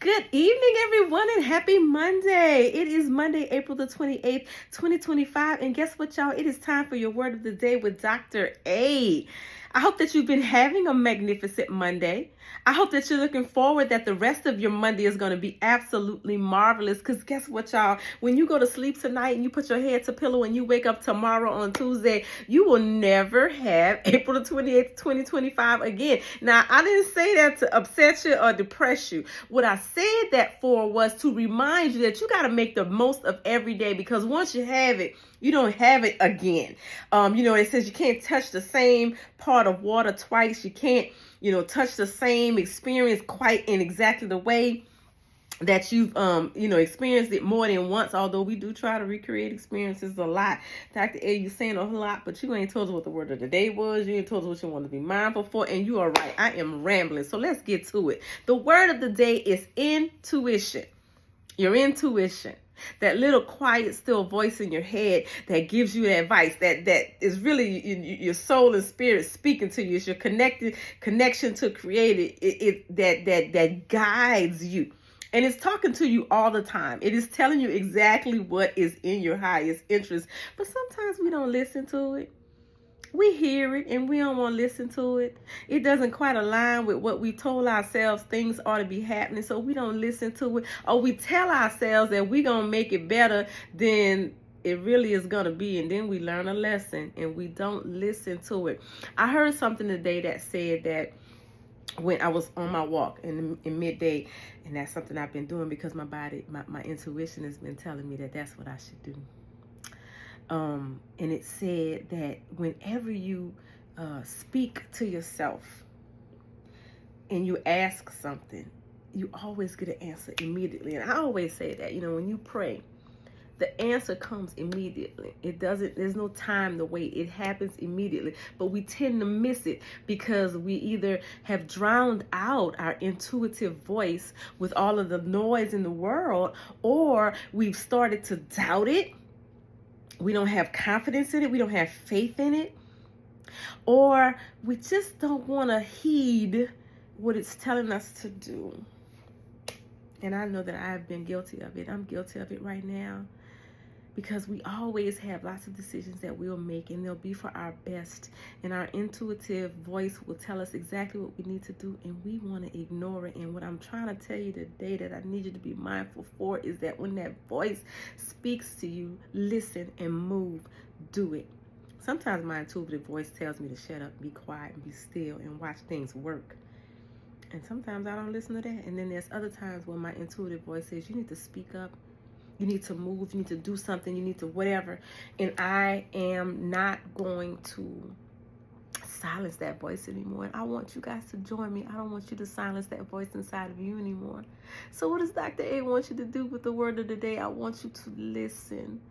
Good evening, everyone, and happy Monday. It is Monday, April the 28th, 2025. And guess what, y'all? It is time for your word of the day with Dr. A. I hope that you've been having a magnificent Monday. I hope that you're looking forward that the rest of your Monday is going to be absolutely marvelous. Because guess what, y'all? When you go to sleep tonight and you put your head to pillow and you wake up tomorrow on Tuesday, you will never have April the 28th, 2025 again. Now, I didn't say that to upset you or depress you. What I said that for was to remind you that you got to make the most of every day, because once you have it, you don't have it again. It says you can't touch the same part of water twice. You can't, touch the same experience quite in exactly the way that you've, experienced it more than once, although we do try to recreate experiences a lot. Dr. A, you're saying a whole lot, but you ain't told us what the word of the day was. You ain't told us what you want to be mindful for, and you are right. I am rambling, so let's get to it. The word of the day is intuition. Your intuition. That little quiet, still voice in your head that gives you advice, that is really your soul and spirit speaking to you. It's your connection to Creator. That guides you. And it's talking to you all the time. It is telling you exactly what is in your highest interest. But sometimes we don't listen to it. We hear it and we don't want to listen to it. It doesn't quite align with what we told ourselves things ought to be happening, so we don't listen to it. Or we tell ourselves that we're going to make it better than it really is going to be, and then we learn a lesson and we don't listen to it. I heard something today that said that when I was on my walk in midday, and that's something I've been doing because my body, my intuition has been telling me that that's what I should do. And it said that whenever you speak to yourself and you ask something, you always get an answer immediately. And I always say that, when you pray, the answer comes immediately. There's no time to wait. It happens immediately. But we tend to miss it because we either have drowned out our intuitive voice with all of the noise in the world, or we've started to doubt it. We don't have confidence in it. We don't have faith in it. Or we just don't want to heed what it's telling us to do. And I know that I've been guilty of it. I'm guilty of it right now. Because we always have lots of decisions that we'll make, and they'll be for our best. And our intuitive voice will tell us exactly what we need to do, and we want to ignore it. And what I'm trying to tell you today that I need you to be mindful for is that when that voice speaks to you, listen and move. Do it. Sometimes my intuitive voice tells me to shut up, be quiet, and be still, and watch things work. And sometimes I don't listen to that. And then there's other times when my intuitive voice says, you need to speak up. You need to move, you need to do something, you need to whatever. And I am not going to silence that voice anymore. And I want you guys to join me. I don't want you to silence that voice inside of you anymore. So what does Dr. A want you to do with the word of the day? I want you to listen.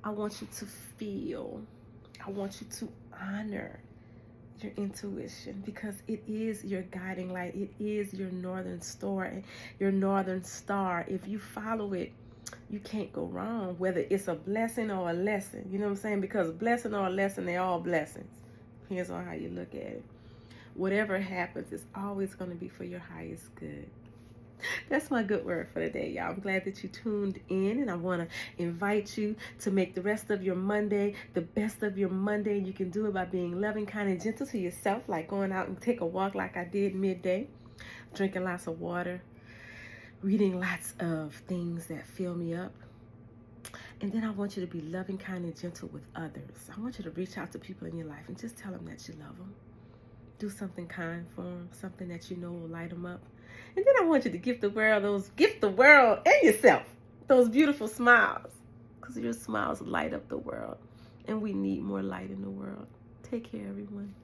I want you to feel. I want you to honor your intuition, because it is your guiding light. It is your northern star. If you follow it, you can't go wrong, whether it's a blessing or a lesson. You know what I'm saying? Because a blessing or a lesson, they're all blessings. Depends on how you look at it. Whatever happens, it's always going to be for your highest good. That's my good word for today, y'all. I'm glad that you tuned in, and I want to invite you to make the rest of your Monday the best of your Monday. You can do it by being loving, kind, and gentle to yourself, like going out and take a walk like I did midday, drinking lots of water, reading lots of things that fill me up. And then I want you to be loving, kind, and gentle with others. I want you to reach out to people in your life and just tell them that you love them. Do something kind for them, something that you know will light them up. And then I want you to gift the world and yourself those beautiful smiles, because your smiles light up the world, and we need more light in the world. Take care, everyone.